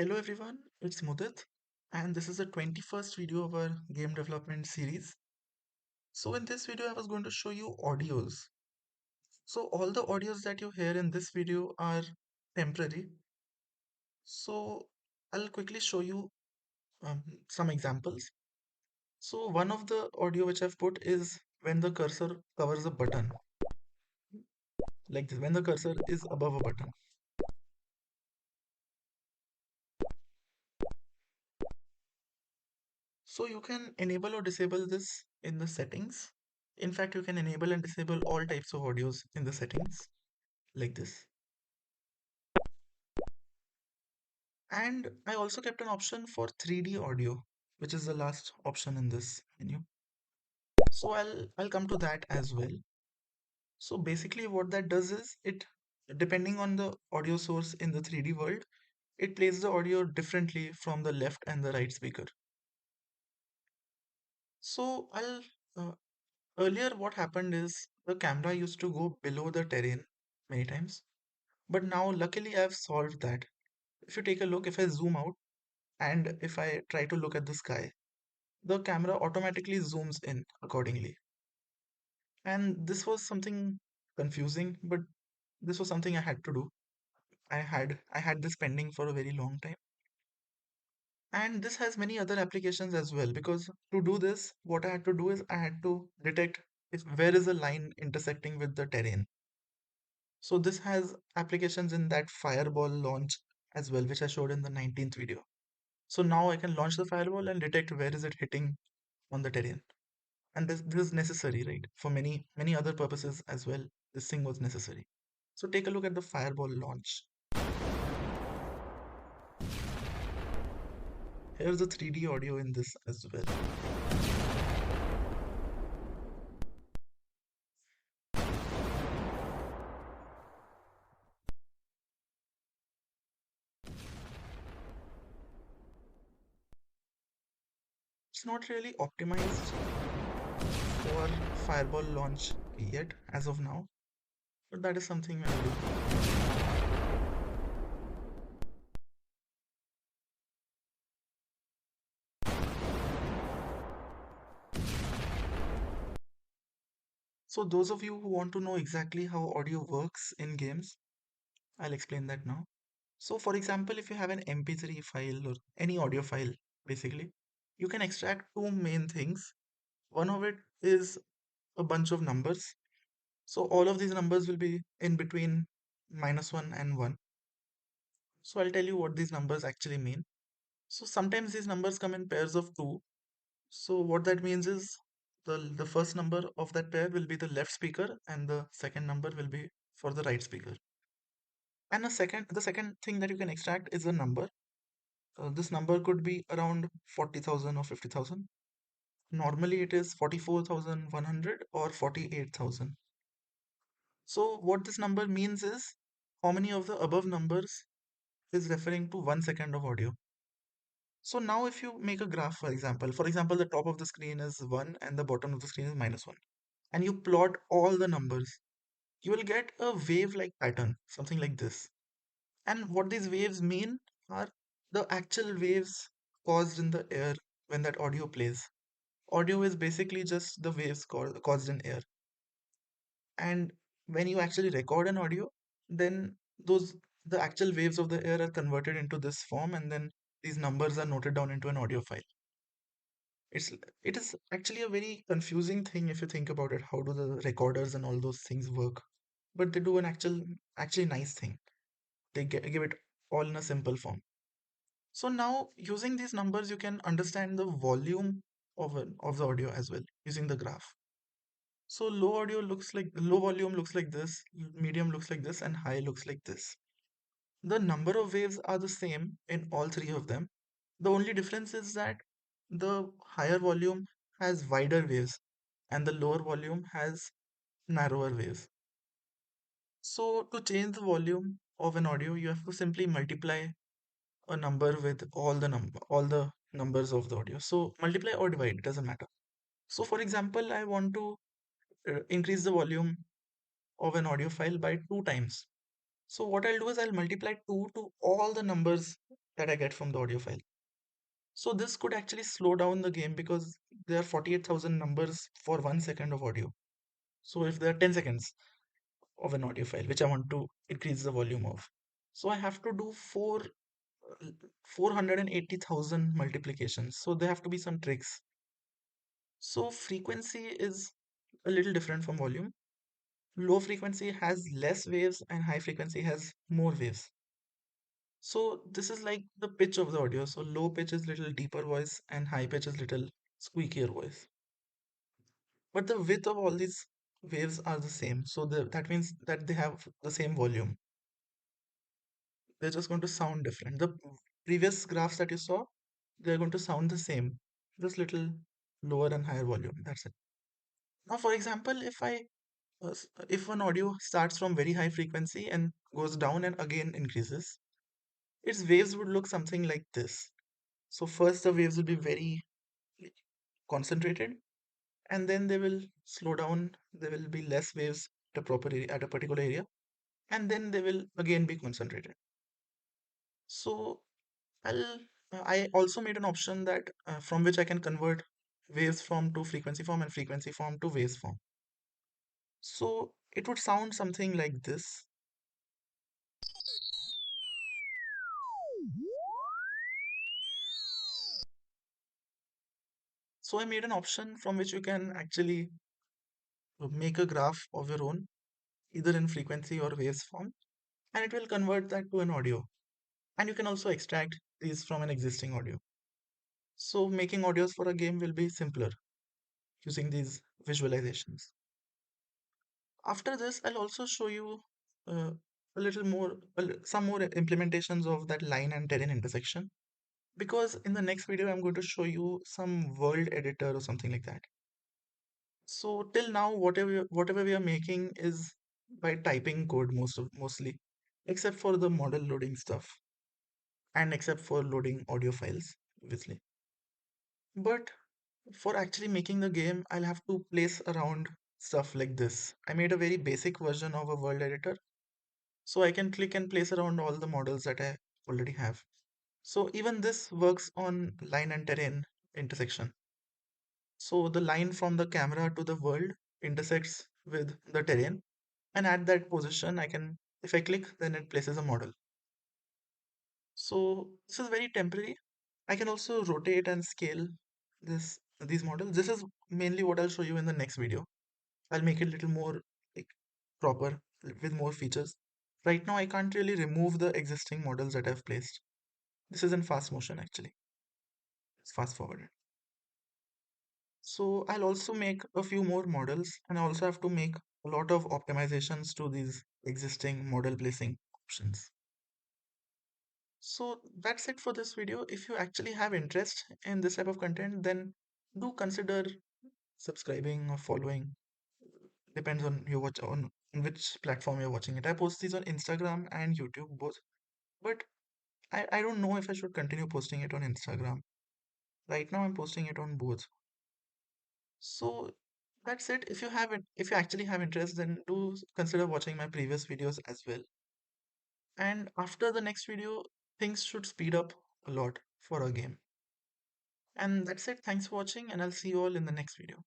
Hello everyone, it's Mudit, and this is the 21st video of our game development series. So in this video I was going to show you audios. So all the audios that you hear in this video are temporary. So I'll quickly show you some examples. So one of the audio which I've put is when the cursor covers a button, like this, when the cursor is above a button. So you can enable or disable this in the settings. In fact, you can enable and disable all types of audios in the settings like this. And I also kept an option for 3D audio, which is the last option in this menu. So I'll come to that as well. So basically what that does is it, depending on the audio source in the 3D world, it plays the audio differently from the left and the right speaker. So uh, earlier what happened is the camera used to go below the terrain many times. But now luckily I've solved that. If you take a look, if I zoom out and if I try to look at the sky, the camera automatically zooms in accordingly. And this was something confusing, but this was something I had to do. I had this pending for a very long time. And this has many other applications as well, because to do this, what I had to do is I had to detect if where is a line intersecting with the terrain. So this has applications in that fireball launch as well, which I showed in the 19th video. So now I can launch the fireball and detect where is it hitting on the terrain. And this is necessary, right? For many other purposes as well, this thing was necessary. So take a look at the fireball launch. Here's the 3D audio in this as well. It's not really optimized for fireball launch yet as of now, but that is something I'll do. So those of you who want to know exactly how audio works in games, I'll explain that now. So for example, if you have an MP3 file or any audio file, basically, you can extract two main things. One of it is a bunch of numbers. So all of these numbers will be in between -1 and 1. So I'll tell you what these numbers actually mean. So sometimes these numbers come in pairs of 2. So what that means is the first number of that pair will be the left speaker and the second number will be for the right speaker. And the second thing that you can extract is a number. This number could be around 40,000 or 50,000. Normally it is 44,100 or 48,000. So what this number means is how many of the above numbers is referring to 1 second of audio. So now if you make a graph, for example, the top of the screen is 1 and the bottom of the screen is -1, and you plot all the numbers, you will get a wave-like pattern, something like this. And what these waves mean are the actual waves caused in the air when that audio plays. Audio is basically just the waves caused in air. And when you actually record an audio, then the actual waves of the air are converted into this form, and then these numbers are noted down into an audio file. It is actually a very confusing thing if you think about it. How do the recorders and all those things work? But they do an actually nice thing. They give it all in a simple form. So now using these numbers, you can understand the volume of the audio as well using the graph. So low volume looks like this, medium looks like this, and high looks like this. The number of waves are the same in all three of them. The only difference is that the higher volume has wider waves and the lower volume has narrower waves. So to change the volume of an audio, you have to simply multiply a number with all the numbers of the audio. So multiply or divide, it doesn't matter. So for example, I want to increase the volume of an audio file by 2 times. So what I'll do is I'll multiply 2 to all the numbers that I get from the audio file. So this could actually slow down the game because there are 48,000 numbers for 1 second of audio. So if there are 10 seconds of an audio file, which I want to increase the volume of, so I have to do 480,000 multiplications. So there have to be some tricks. So frequency is a little different from volume. Low frequency has less waves and high frequency has more waves. So this is like the pitch of the audio. So low pitch is little deeper voice and high pitch is little squeakier voice. But the width of all these waves are the same. So that means that they have the same volume. They're just going to sound different. The previous graphs that you saw, they're going to sound the same, just little lower and higher volume. That's it. Now, for example, if an audio starts from very high frequency and goes down and again increases, its waves would look something like this. So first the waves will be very concentrated, and then they will slow down. There will be less waves at a at a particular area, and then they will again be concentrated. So I'll I also made an option that from which I can convert waves form to frequency form and frequency form to waves form. So it would sound something like this. So I made an option from which you can actually make a graph of your own, either in frequency or waves form, and it will convert that to an audio. And you can also extract these from an existing audio. So making audios for a game will be simpler using these visualizations. After this, I'll also show you uh, a little more, some more implementations of that line and terrain intersection. Because in the next video, I'm going to show you some world editor or something like that. So till now, whatever we are making is by typing code mostly, except for the model loading stuff and except for loading audio files, obviously. But for actually making the game, I'll have to place around stuff like this. I made a very basic version of a world editor, so I can click and place around all the models that I already have. So even this works on line and terrain intersection. So the line from the camera to the world intersects with the terrain, and at that position, if I click, then it places a model. So this is very temporary. I can also rotate and scale these models. This is mainly what I'll show you in the next video. I'll make it a little more like proper with more features. Right now, I can't really remove the existing models that I've placed. This is in fast motion actually. It's fast forwarded. So I'll also make a few more models, and I also have to make a lot of optimizations to these existing model placing options. So that's it for this video. If you actually have interest in this type of content, then do consider subscribing or following. Depends on you watch on which platform you're watching it. I post these on Instagram and YouTube both, but I don't know if I should continue posting it on Instagram. Right now I'm posting it on both. So that's it. If you actually have interest, then do consider watching my previous videos as well. And after the next video, things should speed up a lot for a game. And that's it. Thanks for watching, and I'll see you all in the next video.